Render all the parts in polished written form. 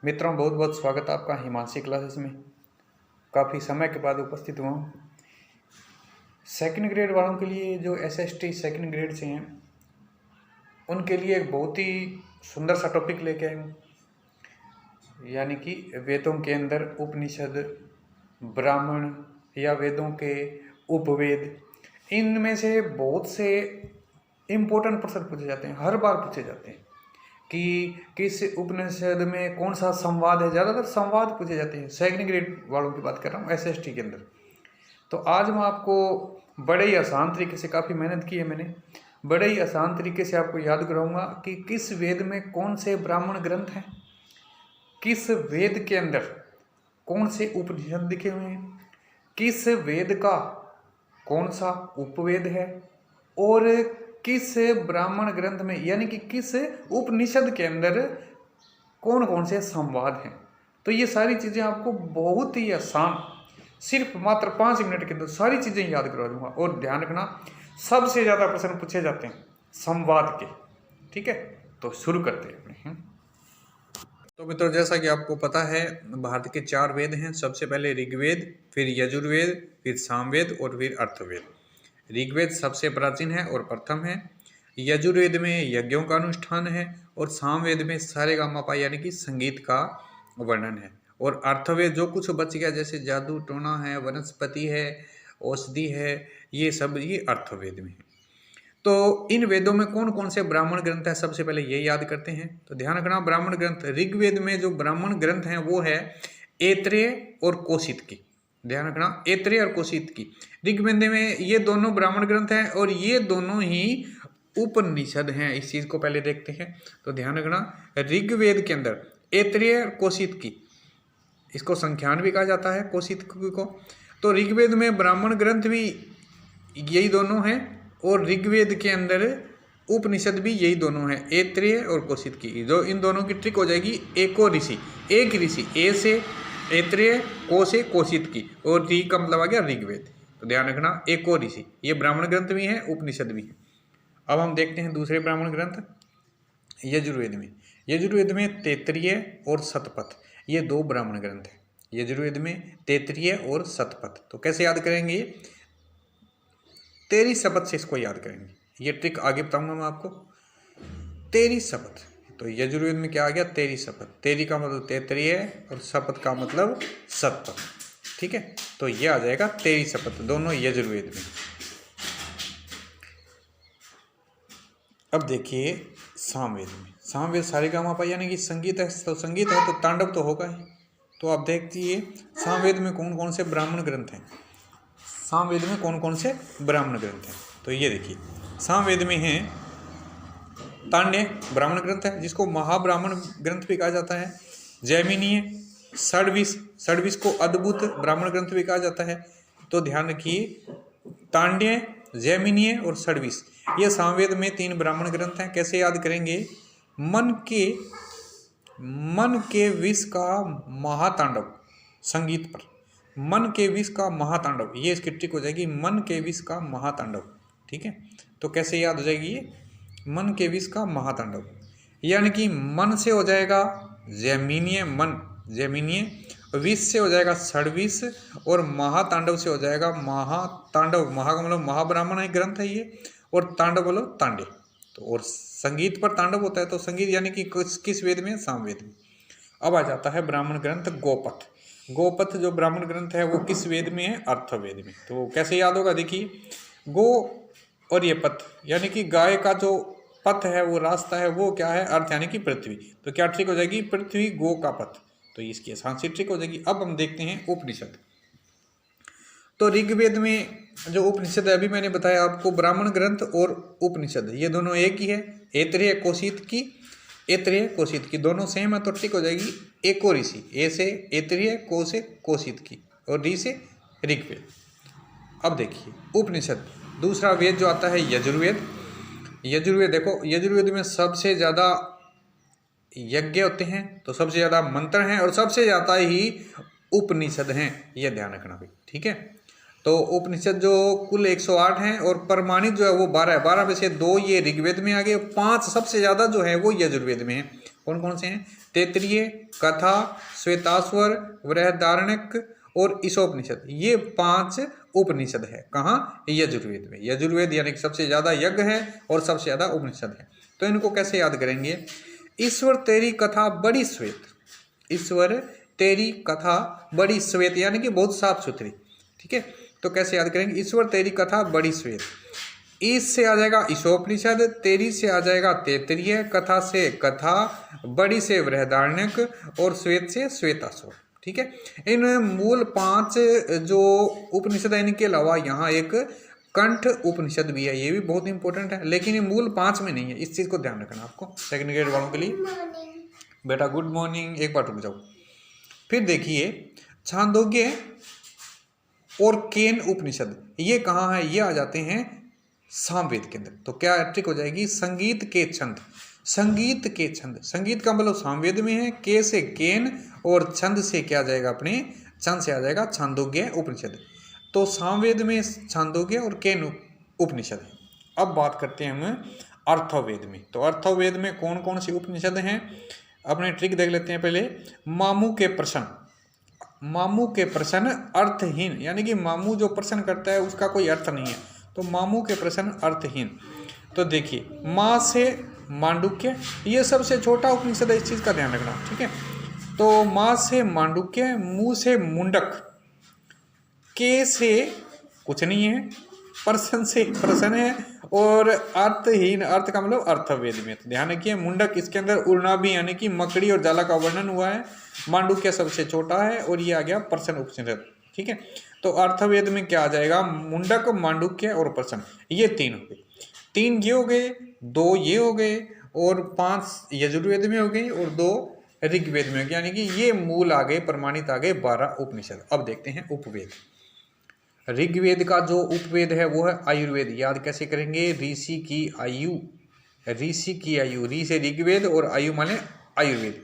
मित्रों, बहुत बहुत स्वागत है आपका हिमांशी क्लासेस में। काफ़ी समय के बाद उपस्थित हुआ हूँ। सेकंड ग्रेड वालों के लिए जो एसएसटी सेकंड ग्रेड से हैं उनके लिए एक बहुत ही सुंदर सा टॉपिक लेके आया हूँ, यानी कि वेदों के अंदर उपनिषद, ब्राह्मण या वेदों के उपवेद। इनमें से बहुत से इम्पोर्टेंट प्रश्न पूछे जाते हैं, हर बार पूछे जाते हैं कि किस उपनिषद में कौन सा संवाद है। ज़्यादातर संवाद पूछे जाते हैं। सेकंड ग्रेड वालों की बात कर रहा हूँ, एसएसटी के अंदर। तो आज मैं आपको बड़े ही आसान तरीके से, काफ़ी मेहनत की है मैंने, बड़े ही आसान तरीके से आपको याद कराऊंगा कि किस वेद में कौन से ब्राह्मण ग्रंथ हैं, किस वेद के अंदर कौन से उपनिषद लिखे हुए हैं, किस वेद का कौन सा उपवेद है, और किस ब्राह्मण ग्रंथ में यानी कि किस उपनिषद के अंदर कौन कौन से संवाद हैं। तो ये सारी चीज़ें आपको बहुत ही आसान, सिर्फ मात्र 5 मिनट के अंदर सारी चीज़ें याद करवा दूंगा। और ध्यान रखना, सबसे ज़्यादा प्रश्न पूछे जाते हैं संवाद के। ठीक है, तो शुरू करते हैं अपने। तो मित्रों, जैसा कि आपको पता है, भारत के 4 वेद हैं। सबसे पहले ऋग्वेद, फिर यजुर्वेद, फिर सामवेद और फिर अर्थवेद। ऋग्वेद सबसे प्राचीन है और प्रथम है। यजुर्वेद में यज्ञों का अनुष्ठान है और सामवेद में सारेगामापा यानी कि संगीत का वर्णन है। और अर्थवेद जो कुछ बच गया, जैसे जादू टोना है, वनस्पति है, औषधि है, ये सब ये अर्थवेद में है। तो इन वेदों में कौन कौन से ब्राह्मण ग्रंथ है, सबसे पहले ये याद करते हैं। तो ध्यान रखना, ब्राह्मण ग्रंथ, ऋग्वेद में जो ब्राह्मण ग्रंथ हैं वो है ऐत्रेय और कौशितकी। ध्यान रखना, ऐत्रेय और कौशितकी। ऋग्वेद में ये दोनों ब्राह्मण ग्रंथ हैं और ये दोनों ही उपनिषद हैं। इस चीज को पहले देखते हैं। तो ध्यान रखना, ऋग्वेद के अंदर ऐत्रेय और कौशितकी, इसको संख्यान भी कहा जाता है कौशितकी को। तो ऋग्वेद में ब्राह्मण ग्रंथ भी यही दोनों हैं और ऋग्वेद के अंदर उपनिषद भी यही दोनों हैं, ऐत्रेय और कौशितकी। जो इन दोनों की ट्रिक हो जाएगी, एको ऋषि, एक ऋषि, ए से ऐत्रेय, को से कौशितकी, और ऋ का मतलब आ गया ऋग्वेद। तो ध्यान रखना, एको ऋषि, ये ब्राह्मण ग्रंथ भी हैं, उपनिषद भी हैं। अब हम देखते हैं दूसरे ब्राह्मण ग्रंथ यजुर्वेद में। यजुर्वेद में तैत्तिरीय और शतपथ, ये 2 ब्राह्मण ग्रंथ हैं। यजुर्वेद में तैत्तिरीय और शतपथ। तो कैसे याद करेंगे? 13 शपथ से इसको याद करेंगे। ये ट्रिक आगे बताऊंगा मैं आपको। 13 शपथ, तो यजुर्वेद में क्या आ गया? 13 शपथ। 13 का मतलब तैत्तिरीय और शपथ का मतलब शतपथ। ठीक है, तो ये आ जाएगा 13 शपथ, दोनों यजुर्वेद में। अब देखिए सामवेद में। सामवेद सारेगामापा यानी कि संगीत है, तो संगीत है तो तांडव तो होगा ही। तो आप देखिए सामवेद में कौन कौन से ब्राह्मण ग्रंथ हैं। सामवेद में कौन कौन से ब्राह्मण ग्रंथ हैं, तो ये देखिए सामवेद में है तांड्य ब्राह्मण ग्रंथ है, जिसको महाब्राह्मण ग्रंथ भी कहा जाता है। जैमिनीय, षड्विश को अद्भुत ब्राह्मण ग्रंथ भी कहा जाता है। तो ध्यान रखिए, तांड्य, जैमिनीय और षड्विश, ये सामवेद में 3 ब्राह्मण ग्रंथ हैं। कैसे याद करेंगे? मन के विष का महातांडव, संगीत पर मन के विष का महातांडव, ये इसकी ट्रिक हो जाएगी, मन के विष का महातांडव। ठीक है, तो कैसे याद हो जाएगी ये? मन के विष का महातांडव, यानी कि मन से हो जाएगा जैमिनीय, मन जैमिनीय, विष से हो जाएगा षड्विश, और महातांडव से हो जाएगा महातांडव। महा का मतलब महाब्राह्मण है ग्रंथ है ये, और तांडव बोलो तांडे। तो और संगीत पर तांडव होता है, तो संगीत यानी कि किस वेद में? सामवेद में। अब आ जाता है ब्राह्मण ग्रंथ गोपथ। गोपथ जो ब्राह्मण ग्रंथ है वो किस वेद में है? अर्थवेद में। तो कैसे याद होगा? देखिए, गो और ये पथ, यानी कि गाय का जो पथ है, वो रास्ता है, वो क्या है? अर्थ यानी कि पृथ्वी। तो क्या ट्रिक हो जाएगी? पृथ्वी गो का पथ। तो इसकी आसान सी ट्रिक हो जाएगी। अब हम देखते हैं उपनिषद। तो ऋग्वेद में जो उपनिषद है, अभी मैंने बताया आपको, ब्राह्मण ग्रंथ और उपनिषद ये दोनों एक ही है। ऐत्रेय कौशितकी, ऐत्रेय कौशितकी दोनों सेम है, तो ठीक हो जाएगी एको ऋषि। ए से ऐत्रेय, को से कौशितकी, और ऋ से ऋग्वेद। अब देखिए उपनिषद, दूसरा वेद जो आता है यजुर्वेद। यजुर्वेद देखो, यजुर्वेद में सबसे ज़्यादा यज्ञ होते हैं, तो सबसे ज़्यादा मंत्र हैं, और सबसे ज़्यादा ही उपनिषद हैं, ये ध्यान रखना भाई। ठीक है, तो उपनिषद जो कुल 108 हैं, और प्रमाणित जो है वो 12 है। 12 में से 2 ये ऋग्वेद में आ गए, 5 सबसे ज़्यादा जो है वो यजुर्वेद में है, कौन कौन से हैं? तैत्तिरीय, कथा, श्वेताश्वर, बृहदारण्यक और ईशोपनिषद। ये 5 उपनिषद है। कहाँ? यजुर्वेद में। यजुर्वेद यानी कि सबसे ज्यादा यज्ञ है और सबसे ज्यादा उपनिषद है। तो इनको कैसे याद करेंगे? ईश्वर तेरी कथा बड़ी श्वेत, ईश्वर तेरी कथा बड़ी श्वेत यानी कि बहुत साफ सुथरी। ठीक है, तो कैसे याद करेंगे? ईश्वर तेरी कथा बड़ी श्वेत। ईश से आ जाएगा ईशोपनिषद, तेरी से आ जाएगा तैत्तिरीय, कथा से कथा, बड़ी से बृहदारण्यक और श्वेत से श्वेताश्वर। ठीक है, इन मूल 5 जो उपनिषद है इनके अलावा यहाँ एक कंठ उपनिषद भी है, ये भी बहुत इंपॉर्टेंट है, लेकिन ये मूल 5 में नहीं है। इस चीज को ध्यान रखना आपको सेकंड ग्रेड वालों के लिए। बेटा गुड मॉर्निंग, एक बार रुक जाओ। फिर देखिए छांदोग्य और केन उपनिषद, ये कहाँ है? ये आ जाते हैं सामवेद के अंदर। तो क्या ट्रिक हो जाएगी? संगीत के छंद, संगीत के छंद, संगीत का मतलब सामवेद में है, के से केन और छंद से क्या आ जाएगा? अपने छंद से आ जाएगा छांदोग्य उपनिषद। तो सामवेद में छांदोग्य और केन उपनिषद है। अब बात करते हैं हम अर्थवेद में। तो अर्थवेद में कौन कौन सी उपनिषद हैं? अपने ट्रिक देख लेते हैं पहले। मामू के प्रश्न, मामू के प्रश्न अर्थहीन, यानी कि मामू जो प्रश्न करता है उसका कोई अर्थ नहीं है, तो मामू के प्रश्न अर्थहीन। तो देखिए माँ से मांडुक्य, ये सबसे छोटा उपनिषद है, इस चीज का ध्यान रखना। ठीक है, तो माँ से मांडुक्य, मुंह से मुंडक, के से कुछ नहीं है, प्रश्न से प्रश्न है, और अर्थहीन, अर्थ का मतलब अर्थवेद में। तो ध्यान रखिए मुंडक, इसके अंदर उर्नाभी यानी कि मकड़ी और जाला का वर्णन हुआ है, मांडुक्य सबसे छोटा है और ये आ गया प्रश्न उपनिषद। ठीक है, तो अर्थवेद में क्या आ जाएगा? मुंडक, मांडुक्य और प्रश्न, ये 3 हो गए। 3 ये हो गए, 2 ये हो गए और 5 यजुर्वेद में हो गई और 2 ऋग्वेद में हो गए, यानी कि ये मूल आ गए, प्रमाणित आ गए 12 उपनिषद। अब देखते हैं उपवेद। ऋग्वेद का जो उपवेद है वो है आयुर्वेद। याद कैसे करेंगे? ऋषि की आयु, ऋषि की आयु, ऋ से ऋग्वेद और आयु माने आयुर्वेद।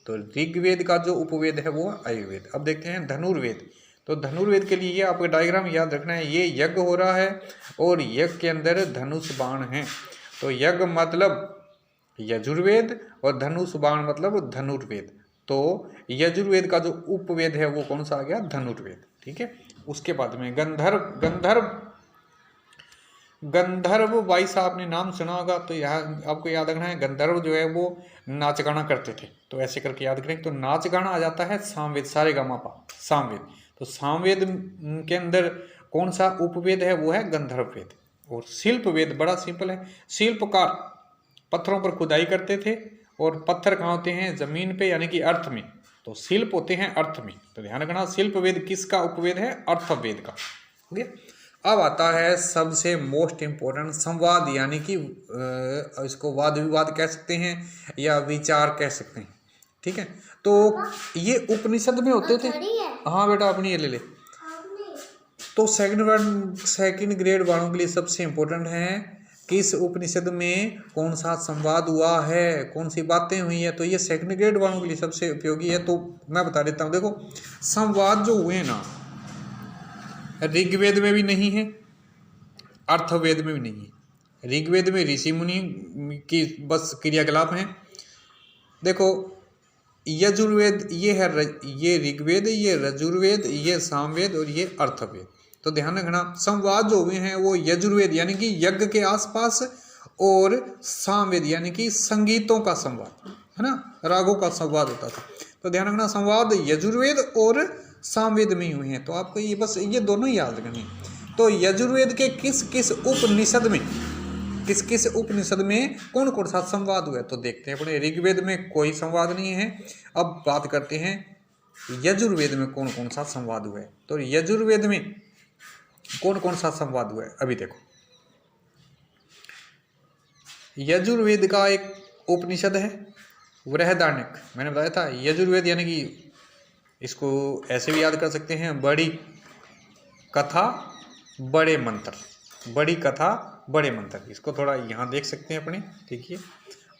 तो ऋग्वेद का जो उपवेद है वो आयुर्वेद। अब देखते हैं धनुर्वेद। तो धनुर्वेद के लिए आपको डायग्राम याद रखना है। ये यज्ञ हो रहा है और यज्ञ के अंदर धनुष बाण है, तो यज्ञ मतलब यजुर्वेद और धनुष बाण मतलब धनुर्वेद। तो यजुर्वेद का जो उपवेद है वो कौन सा आ गया? धनुर्वेद। ठीक है, उसके बाद में गंधर्व, गंधर्व भाई साहब आपने नाम सुना होगा, तो यहाँ आपको याद रखना है गंधर्व जो है वो नाच गाना करते थे, तो ऐसे करके याद करें। तो नाच गाना आ जाता है सामवेद, सारेगामापा सामवेद। तो सामवेद के अंदर कौन सा उपवेद है? वो है गंधर्व वेद। और शिल्प वेद बड़ा सिंपल है। शिल्पकार पत्थरों पर खुदाई करते थे और पत्थर कहाँ होते हैं? जमीन पे, यानी कि अर्थ में। तो शिल्प होते हैं अर्थ में। तो ध्यान रखना शिल्प वेद किसका उपवेद है? अर्थवेद का। ठीक है, अब आता है सबसे मोस्ट इंपोर्टेंट संवाद, यानी कि इसको वाद विवाद कह सकते हैं या विचार कह सकते हैं। ठीक है, तो ये उपनिषद में होते थे। हाँ बेटा अपनी ये ले ले। तो सेकंड ग्रेड वालों के लिए सबसे इंपॉर्टेंट है किस उपनिषद में कौन सा संवाद हुआ है, कौन सी बातें हुई है। तो ये सेकंड ग्रेड वालों के लिए सबसे उपयोगी है। तो मैं बता देता हूँ, देखो संवाद जो हुए ना, ऋग्वेद में भी नहीं है, अर्थवेद में भी नहीं है। ऋग्वेद में ऋषि मुनि की बस क्रियाकलाप हैं। देखो यजुर्वेद ये है, ये ऋग्वेद, ये रजुर्वेद, ये सामवेद और ये अर्थवेद। तो ध्यान रखना संवाद जो हुए हैं वो यजुर्वेद यानी कि यज्ञ के आसपास, और सामवेद यानी कि संगीतों का संवाद है ना, रागों का संवाद होता था। तो ध्यान रखना संवाद यजुर्वेद और सामवेद में हुए हैं। तो आपको ये बस ये दोनों ही याद रखनी है। तो यजुर्वेद के किस किस उपनिषद में, किस किस उपनिषद में कौन कौन सा संवाद हुआ है? तो देखते हैं अपने ऋग्वेद में कोई संवाद नहीं है। अब बात करते हैं यजुर्वेद में कौन कौन सा संवाद हुआ है। तो यजुर्वेद में कौन कौन सा संवाद हुआ है अभी देखो। यजुर्वेद का एक उपनिषद है बृहदारण्यक, मैंने बताया था। यजुर्वेद यानी कि इसको ऐसे भी याद कर सकते हैं, बड़ी कथा बड़े मंत्र, बड़ी कथा बड़े मंत्र। इसको थोड़ा यहाँ देख सकते हैं अपने, देखिए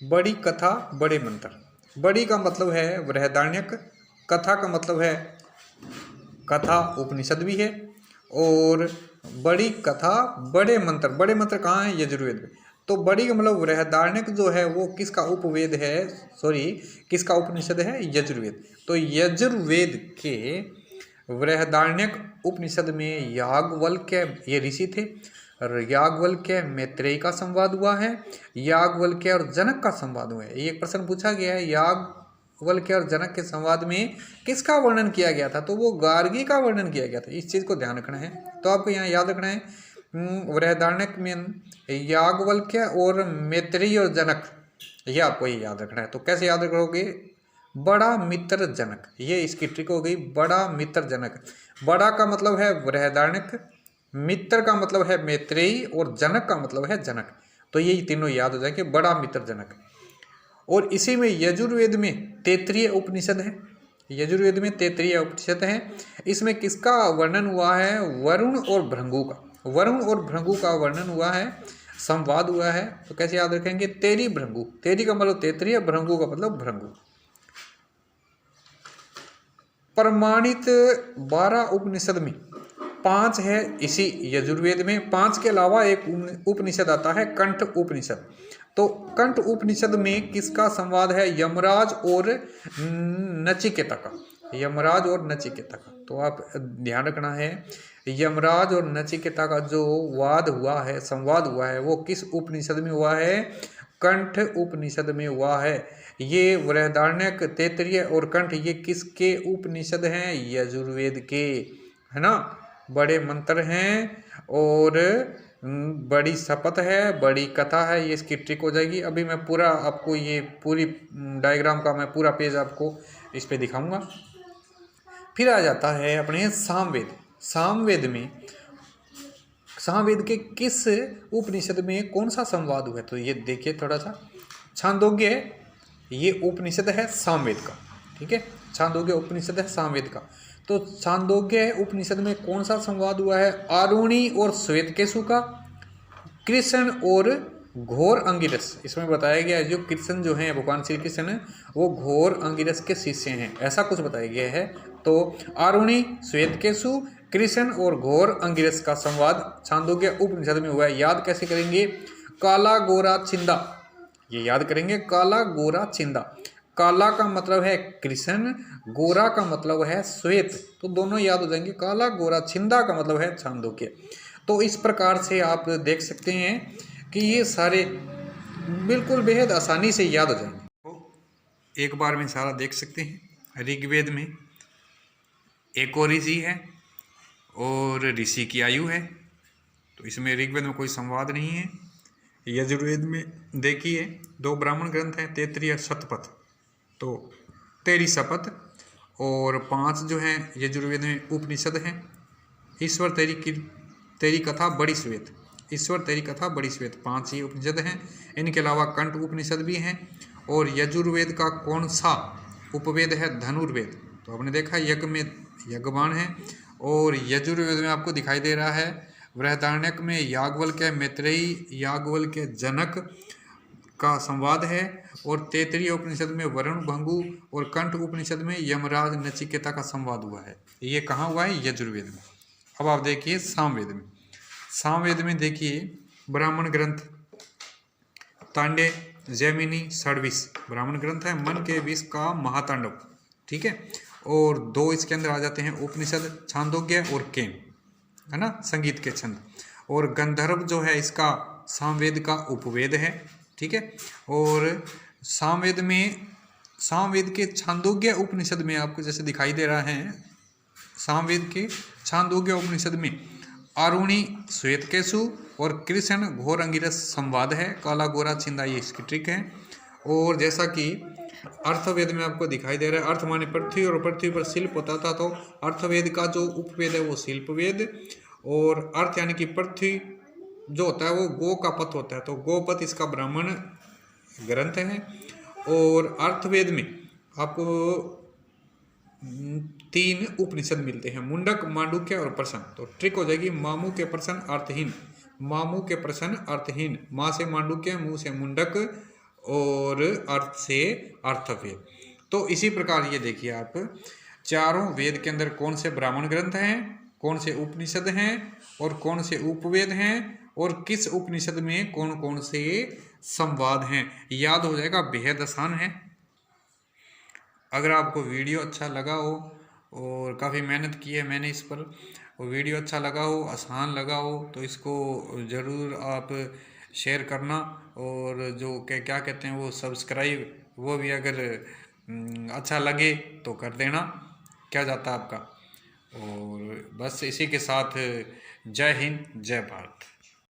बड़ी कथा बड़े मंत्र। बड़ी का मतलब है बृहदारण्यक, कथा का मतलब है कथा उपनिषद भी है, और बड़ी कथा बड़े मंत्र। बड़े मंत्र कहाँ है? यजुर्वेद में। तो बड़ी का मतलब बृहदारण्यक जो है वो किसका उपवेद है, सॉरी किसका उपनिषद है, यजुर्वेद। तो यजुर्वेद के बृहदारण्यक उपनिषद में याज्ञवल्क्य ये ऋषि थे, और याज्ञवल्क्य मैत्रेयी का संवाद हुआ है, याज्ञवल्क्य और जनक का संवाद हुआ है। एक प्रश्न पूछा गया है याज्ञवल्क्य और जनक के संवाद में किसका वर्णन किया गया था, तो वो गार्गी का वर्णन किया गया था। इस चीज़ को ध्यान रखना है। तो आपको यहाँ याद रखना है बृहदारण्यक में याज्ञवल्क्य और मैत्रेयी और जनक, ये आपको ये याद रखना है। तो कैसे याद रखोगे, बड़ा मित्र जनक, ये इसकी ट्रिक हो गई, बड़ा मित्र जनक। बड़ा का मतलब है बृहदारण्यक, मित्र का मतलब है मैत्रेयी और जनक का मतलब है जनक। तो ये तीनों याद हो जाएंगे, बड़ा मित्र जनक। और इसी में यजुर्वेद में तैत्तिरीय उपनिषद है, यजुर्वेद में तैत्तिरीय उपनिषद है। इसमें किसका वर्णन हुआ है, वरुण और भृंगु का, वरुण और भृंगु का वर्णन हुआ है, संवाद हुआ है। तो कैसे याद रखेंगे, तेरी भृंगु, तेरी का मतलब तैत्तिरीय, भृंगु का मतलब भृंगु। प्रमाणित 12 उपनिषद में 5 है इसी यजुर्वेद में, 5 के अलावा एक उपनिषद आता है कंठ उपनिषद। तो कंठ उपनिषद में किसका संवाद है, यमराज और नचिकेता का, यमराज और नचिकेता का। तो आप ध्यान रखना है, यमराज और नचिकेता का जो वाद हुआ है, संवाद हुआ है, वो किस उपनिषद में हुआ है, कंठ उपनिषद में हुआ है। ये बृहदारण्यक, तैत्तिरीय और कंठ ये किसके उपनिषद हैं, यजुर्वेद के, है ना। बड़े मंत्र हैं और बड़ी शपथ है, बड़ी कथा है, ये इसकी ट्रिक हो जाएगी। अभी मैं पूरा आपको ये पूरी डायग्राम का मैं पूरा पेज आपको इस पे दिखाऊंगा। फिर आ जाता है अपने सामवेद। सामवेद में, सामवेद के किस उपनिषद में कौन सा संवाद हुआ है, तो ये देखिए थोड़ा सा। छांदोग्य ये उपनिषद है सामवेद का, ठीक है, छांदोग्य उपनिषद है सामवेद का। तो छांदोग्य उपनिषद में कौन सा संवाद हुआ है, आरुणि और श्वेतकेशु का, कृष्ण और घोर अंगिरस। इसमें बताया गया है जो कृष्ण जो हैं भगवान श्री कृष्ण, वो घोर अंगिरस के शिष्य हैं, ऐसा कुछ बताया गया है। तो आरुणि, श्वेतकेशु, कृष्ण और घोर अंगिरस का संवाद छांदोग्य उपनिषद में हुआ है। याद कैसे करेंगे, काला गोरा चिंदा, ये याद करेंगे, काला गोरा चिंदा। काला का मतलब है कृष्ण, गोरा का मतलब है श्वेत, तो दोनों याद हो जाएंगे, काला गोरा, छिंदा का मतलब है छांदोग्य। तो इस प्रकार से आप देख सकते हैं कि ये सारे बिल्कुल बेहद आसानी से याद हो जाएंगे। तो एक बार में सारा देख सकते हैं। ऋग्वेद में एक और ऋषि है और ऋषि की आयु है, तो इसमें ऋग्वेद में कोई संवाद नहीं है। यजुर्वेद में देखिए 2 ब्राह्मण ग्रंथ हैं, तैत्तिरीय शतपथ, तो तेरी शपथ, और 5 जो हैं यजुर्वेद में उपनिषद हैं। ईश्वर तेरी कथा बड़ी श्वेत, ईश्वर तेरी कथा बड़ी श्वेत, 5 ही उपनिषद हैं। इनके अलावा कंठ उपनिषद भी हैं। और यजुर्वेद का कौन सा उपवेद है, धनुर्वेद। तो आपने देखा यज्ञ में यज्ञबाण है, और यजुर्वेद में आपको दिखाई दे रहा है बृहदारण्यक में याज्ञवल्क्य, मैत्रेयी, याज्ञवल्क्य, जनक का संवाद है, और तैत्तिरीय उपनिषद में वरुण, भृंगु, और कंठ उपनिषद में यमराज, नचिकेता का संवाद हुआ है। ये कहाँ हुआ है, यजुर्वेद में। अब आप देखिए सामवेद में। सामवेद में देखिए ब्राह्मण ग्रंथ तांडे, जैमिनी, षड्विश ब्राह्मण ग्रंथ है, मन के विष का महातांडव, ठीक है। और 2 इसके अंदर आ जाते हैं उपनिषद, छांदोग्य और केन, है ना, संगीत के छंद। और गंधर्व जो है इसका सामवेद का उपवेद है, ठीक है। और सामवेद में, सामवेद के छांदोग्य उपनिषद में आपको जैसे दिखाई दे रहा है, सामवेद के छांदोग्य उपनिषद में आरुणि, श्वेतकेशु और कृष्ण घोर अंगिरस संवाद है, काला गोरा छिंदा, ये इसकी ट्रिक है। और जैसा कि अर्थवेद में आपको दिखाई दे रहा है, अर्थ माने पृथ्वी और पृथ्वी पर शिल्प होता था, तो अर्थवेद का जो उपवेद है वो शिल्पवेद, और अर्थ यानी कि पृथ्वी जो होता है वो गो का पथ होता है, तो गोपथ इसका ब्राह्मण ग्रंथ है। और अर्थवेद में आपको 3 उपनिषद मिलते हैं, मुंडक, मांडुक्य और प्रश्न। तो ट्रिक हो जाएगी, मामू के प्रश्न अर्थहीन, मामू के प्रश्न अर्थहीन, माँ से मांडुक्य, मुँह से मुंडक और अर्थ से अर्थवेद। तो इसी प्रकार ये देखिए आप, चारों वेद के अंदर कौन से ब्राह्मण ग्रंथ हैं, कौन से उपनिषद हैं और कौन से उपवेद हैं, और किस उपनिषद में कौन कौन से संवाद हैं, याद हो जाएगा, बेहद आसान है। अगर आपको वीडियो अच्छा लगा हो, और काफ़ी मेहनत की है मैंने इस पर, और वीडियो अच्छा लगा हो, आसान लगा हो, तो इसको ज़रूर आप शेयर करना, और जो क्या कहते हैं वो सब्सक्राइब, वो भी अगर अच्छा लगे तो कर देना, क्या जाता है आपका। और बस इसी के साथ जय हिंद जय भारत।